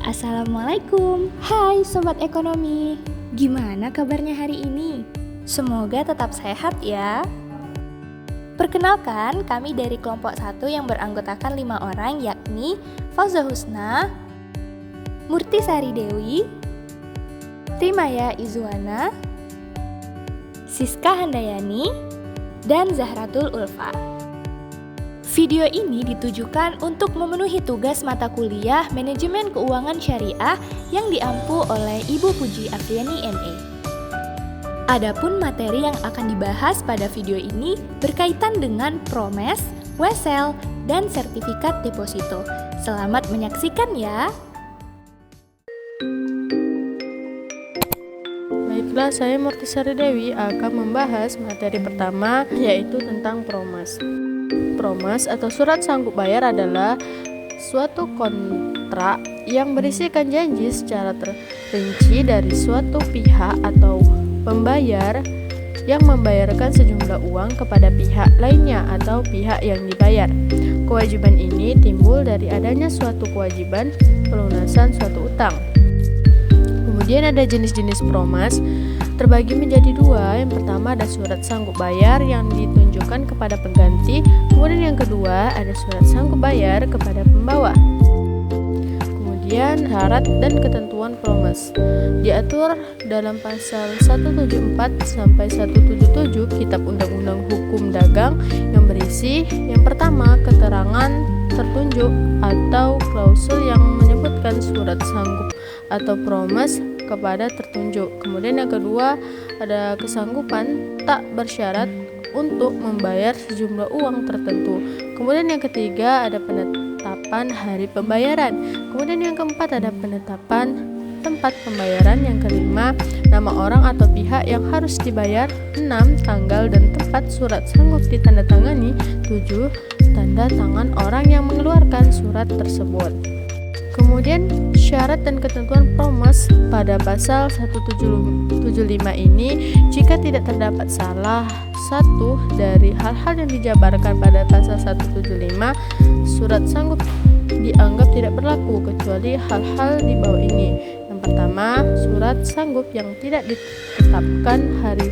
Assalamualaikum. Hai Sobat Ekonomi. Gimana kabarnya hari ini? Semoga tetap sehat ya. Perkenalkan, kami dari kelompok 1 yang beranggotakan 5 orang, yakni Fauza Husna, Murti Sari Dewi, Timaya Izwana, Siska Handayani, dan Zahratul Ulfa. Video ini ditujukan untuk memenuhi tugas mata kuliah Manajemen Keuangan Syariah yang diampu oleh Ibu Puji Afriani MA. Adapun materi yang akan dibahas pada video ini berkaitan dengan Promes, Wesel, dan sertifikat deposito. Selamat menyaksikan ya. Baiklah, saya Murti Sari Dewi akan membahas materi pertama, yaitu tentang Promes. Promes atau surat sanggup bayar adalah suatu kontrak yang berisikan janji secara terperinci dari suatu pihak atau pembayar yang membayarkan sejumlah uang kepada pihak lainnya atau pihak yang dibayar. Kewajiban ini timbul dari adanya suatu kewajiban pelunasan suatu utang. Kemudian ada jenis-jenis promes terbagi menjadi dua. Yang pertama ada surat sanggup bayar yang ditunjukkan kepada pengganti. Kemudian yang kedua ada surat sanggup bayar kepada pembawa. Kemudian syarat dan ketentuan promes diatur dalam pasal 174 sampai 177 Kitab Undang-Undang Hukum Dagang yang berisi yang pertama keterangan tertunjuk atau klausul yang menyebutkan surat sanggup atau promes kepada tertunjuk. Kemudian yang kedua ada kesanggupan tak bersyarat untuk membayar sejumlah uang tertentu. Kemudian yang ketiga ada penetapan hari pembayaran. Kemudian yang keempat ada penetapan tempat pembayaran. Yang kelima nama orang atau pihak yang harus dibayar. 6 tanggal dan tempat surat sanggup ditandatangani. 7 tanda tangan orang yang mengeluarkan surat tersebut. Kemudian syarat dan ketentuan promes pada pasal 175 ini, jika tidak terdapat salah satu dari hal-hal yang dijabarkan pada pasal 175, surat sanggup dianggap tidak berlaku kecuali hal-hal di bawah ini. Yang pertama, surat sanggup yang tidak ditetapkan hari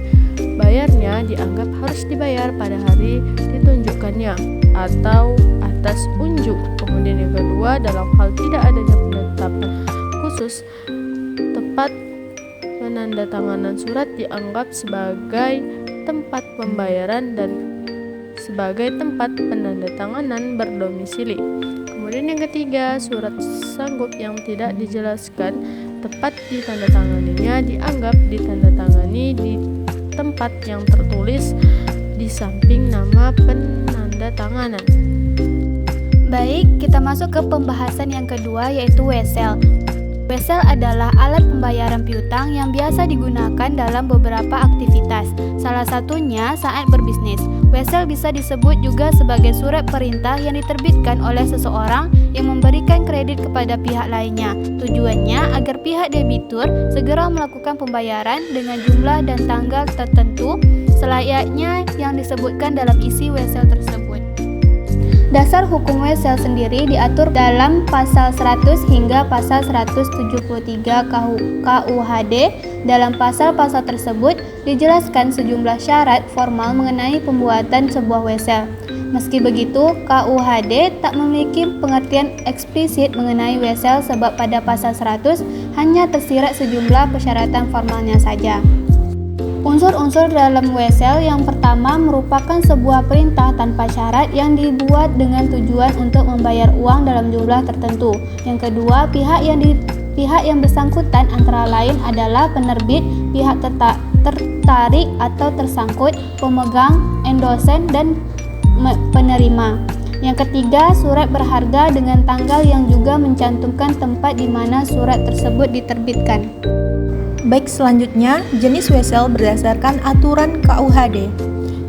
bayarnya dianggap harus dibayar pada hari ditunjukkannya atau atas unjuk. Kemudian yang kedua, dalam hal tidak adanya penetapan khusus, tepat penandatanganan surat dianggap sebagai tempat pembayaran dan sebagai tempat penandatanganan berdomisili. Kemudian yang ketiga, surat sanggup yang tidak dijelaskan tepat ditandatanganinya dianggap ditandatangani di tempat yang tertulis di samping nama penandatanganan. Baik, kita masuk ke pembahasan yang kedua, yaitu Wesel. Wesel adalah alat pembayaran piutang yang biasa digunakan dalam beberapa aktivitas. Salah satunya saat berbisnis. Wesel bisa disebut juga sebagai surat perintah yang diterbitkan oleh seseorang yang memberikan kredit kepada pihak lainnya. Tujuannya agar pihak debitur segera melakukan pembayaran dengan jumlah dan tanggal tertentu selayaknya yang disebutkan dalam isi Wesel tersebut. Dasar hukum Wesel sendiri diatur dalam pasal 100 hingga pasal 173 KUHD. Dalam pasal-pasal tersebut dijelaskan sejumlah syarat formal mengenai pembuatan sebuah Wesel. Meski begitu, KUHD tak memiliki pengertian eksplisit mengenai Wesel sebab pada pasal 100 hanya tersirat sejumlah persyaratan formalnya saja. Unsur-unsur dalam Wesel yang pertama merupakan sebuah perintah tanpa syarat yang dibuat dengan tujuan untuk membayar uang dalam jumlah tertentu. Yang kedua, pihak yang bersangkutan antara lain adalah penerbit, pihak tertarik atau tersangkut, pemegang, endosen, dan penerima. Yang ketiga, surat berharga dengan tanggal yang juga mencantumkan tempat di mana surat tersebut diterbitkan. Baik, selanjutnya jenis Wesel berdasarkan aturan KUHD.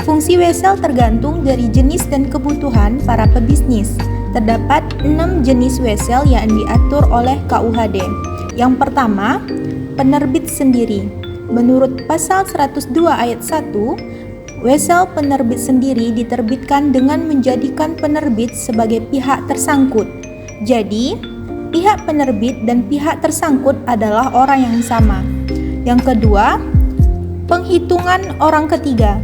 Fungsi Wesel tergantung dari jenis dan kebutuhan para pebisnis. Terdapat 6 jenis Wesel yang diatur oleh KUHD. Yang pertama, penerbit sendiri. Menurut pasal 102 ayat 1, Wesel penerbit sendiri diterbitkan dengan menjadikan penerbit sebagai pihak tersangkut. Jadi, pihak penerbit dan pihak tersangkut adalah orang yang sama. Yang kedua, penghitungan orang ketiga.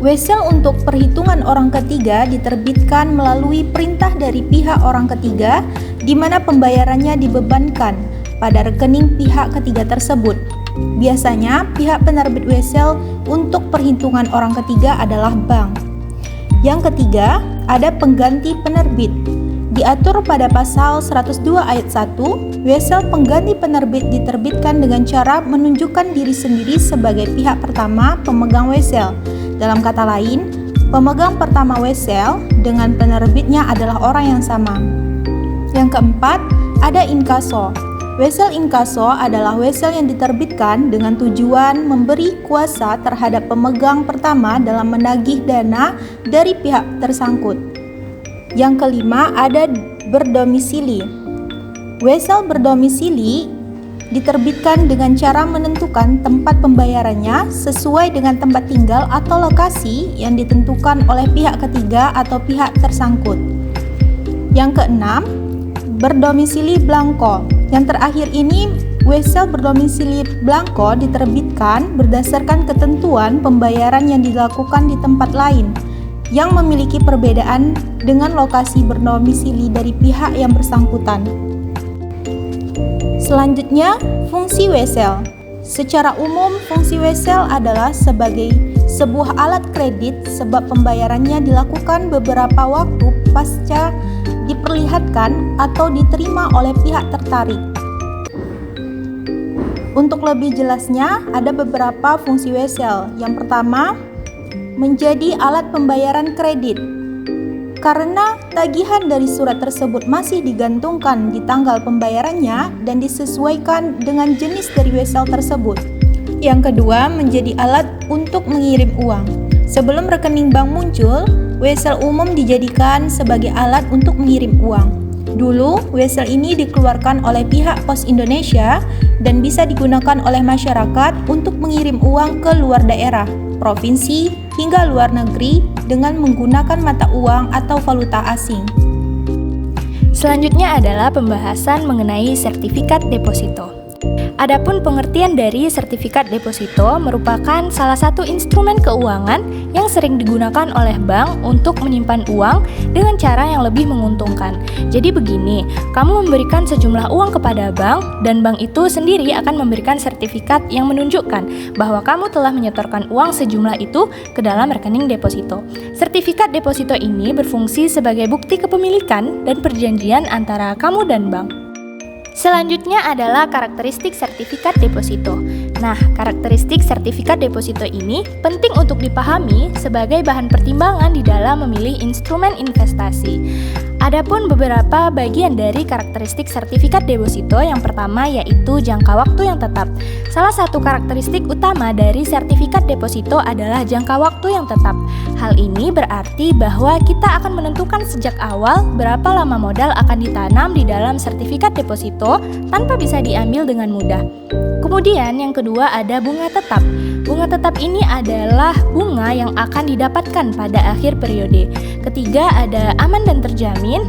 Wesel untuk perhitungan orang ketiga diterbitkan melalui perintah dari pihak orang ketiga di mana pembayarannya dibebankan pada rekening pihak ketiga tersebut. Biasanya pihak penerbit wesel untuk perhitungan orang ketiga adalah bank. Yang ketiga, ada pengganti penerbit. Diatur pada pasal 102 ayat 1, wesel pengganti penerbit diterbitkan dengan cara menunjukkan diri sendiri sebagai pihak pertama pemegang wesel. Dalam kata lain, pemegang pertama wesel dengan penerbitnya adalah orang yang sama. Yang keempat, ada inkaso. Wesel inkaso adalah wesel yang diterbitkan dengan tujuan memberi kuasa terhadap pemegang pertama dalam menagih dana dari pihak tersangkut. Yang kelima, ada berdomisili. Wesel berdomisili diterbitkan dengan cara menentukan tempat pembayarannya sesuai dengan tempat tinggal atau lokasi yang ditentukan oleh pihak ketiga atau pihak tersangkut. Yang keenam, berdomisili blanko. Yang terakhir ini, wesel berdomisili blanko diterbitkan berdasarkan ketentuan pembayaran yang dilakukan di tempat lain yang memiliki perbedaan dengan lokasi berdomisili dari pihak yang bersangkutan. Selanjutnya, fungsi wesel. Secara umum, fungsi wesel adalah sebagai sebuah alat kredit sebab pembayarannya dilakukan beberapa waktu pasca diperlihatkan atau diterima oleh pihak tertarik. Untuk lebih jelasnya, ada beberapa fungsi wesel. Yang pertama, menjadi alat pembayaran kredit. Karena tagihan dari surat tersebut masih digantungkan di tanggal pembayarannya dan disesuaikan dengan jenis dari wesel tersebut. Yang kedua, menjadi alat untuk mengirim uang. Sebelum rekening bank muncul, wesel umum dijadikan sebagai alat untuk mengirim uang. Dulu, wesel ini dikeluarkan oleh pihak Pos Indonesia dan bisa digunakan oleh masyarakat untuk mengirim uang ke luar daerah, provinsi, hingga luar negeri dengan menggunakan mata uang atau valuta asing. Selanjutnya adalah pembahasan mengenai sertifikat deposito. Adapun pengertian dari sertifikat deposito merupakan salah satu instrumen keuangan yang sering digunakan oleh bank untuk menyimpan uang dengan cara yang lebih menguntungkan. Jadi begini, kamu memberikan sejumlah uang kepada bank dan bank itu sendiri akan memberikan sertifikat yang menunjukkan bahwa kamu telah menyetorkan uang sejumlah itu ke dalam rekening deposito. Sertifikat deposito ini berfungsi sebagai bukti kepemilikan dan perjanjian antara kamu dan bank. Selanjutnya adalah karakteristik sertifikat deposito. Nah, karakteristik sertifikat deposito ini penting untuk dipahami sebagai bahan pertimbangan di dalam memilih instrumen investasi. Adapun beberapa bagian dari karakteristik sertifikat deposito, yang pertama yaitu jangka waktu yang tetap. Salah satu karakteristik utama dari sertifikat deposito adalah jangka waktu yang tetap. Hal ini berarti bahwa kita akan menentukan sejak awal berapa lama modal akan ditanam di dalam sertifikat deposito tanpa bisa diambil dengan mudah. Kemudian yang kedua ada bunga tetap. Bunga tetap ini adalah bunga yang akan didapatkan pada akhir periode. Ketiga ada aman dan terjamin,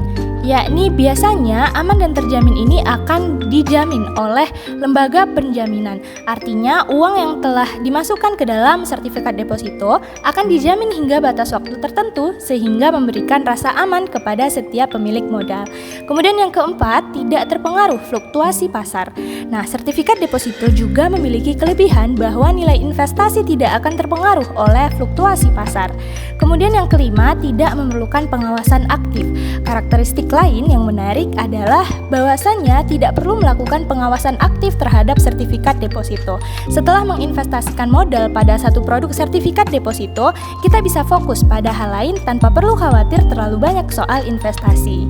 yakni biasanya aman dan terjamin ini akan dijamin oleh lembaga penjaminan. Artinya uang yang telah dimasukkan ke dalam sertifikat deposito akan dijamin hingga batas waktu tertentu sehingga memberikan rasa aman kepada setiap pemilik modal. Kemudian yang keempat, tidak terpengaruh fluktuasi pasar. Nah, sertifikat deposito juga memiliki kelebihan bahwa nilai investasi tidak akan terpengaruh oleh fluktuasi pasar. Kemudian yang kelima, tidak memerlukan pengawasan aktif. Karakteristik lain yang menarik adalah bahwasannya tidak perlu melakukan pengawasan aktif terhadap sertifikat deposito. Setelah menginvestasikan modal pada satu produk sertifikat deposito, kita bisa fokus pada hal lain tanpa perlu khawatir terlalu banyak soal investasi.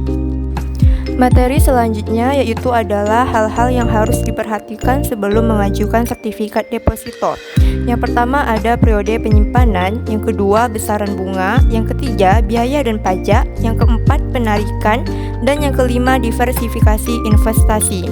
Materi selanjutnya yaitu adalah hal-hal yang harus diperhatikan sebelum mengajukan sertifikat deposito. Yang pertama ada periode penyimpanan, yang kedua besaran bunga, yang ketiga biaya dan pajak, yang keempat penarikan, dan yang kelima diversifikasi investasi.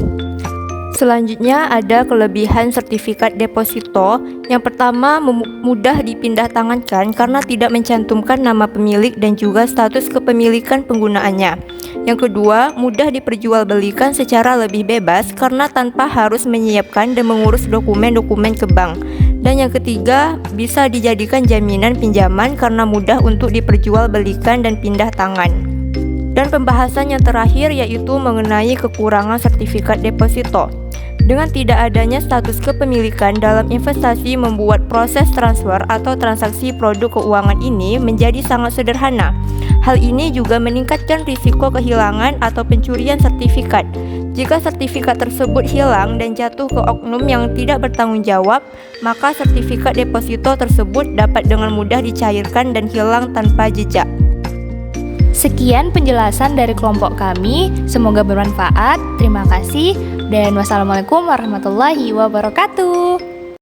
Selanjutnya ada kelebihan sertifikat deposito. Yang pertama, mudah dipindah tangankan karena tidak mencantumkan nama pemilik dan juga status kepemilikan penggunaannya. Yang kedua, mudah diperjualbelikan secara lebih bebas karena tanpa harus menyiapkan dan mengurus dokumen-dokumen ke bank. Dan yang ketiga, bisa dijadikan jaminan pinjaman karena mudah untuk diperjualbelikan dan pindah tangan. Dan pembahasan yang terakhir yaitu mengenai kekurangan sertifikat deposito. Dengan tidak adanya status kepemilikan dalam investasi membuat proses transfer atau transaksi produk keuangan ini menjadi sangat sederhana. Hal ini juga meningkatkan risiko kehilangan atau pencurian sertifikat. Jika sertifikat tersebut hilang dan jatuh ke oknum yang tidak bertanggung jawab, maka sertifikat deposito tersebut dapat dengan mudah dicairkan dan hilang tanpa jejak. Sekian penjelasan dari kelompok kami, semoga bermanfaat. Terima kasih dan wassalamualaikum warahmatullahi wabarakatuh.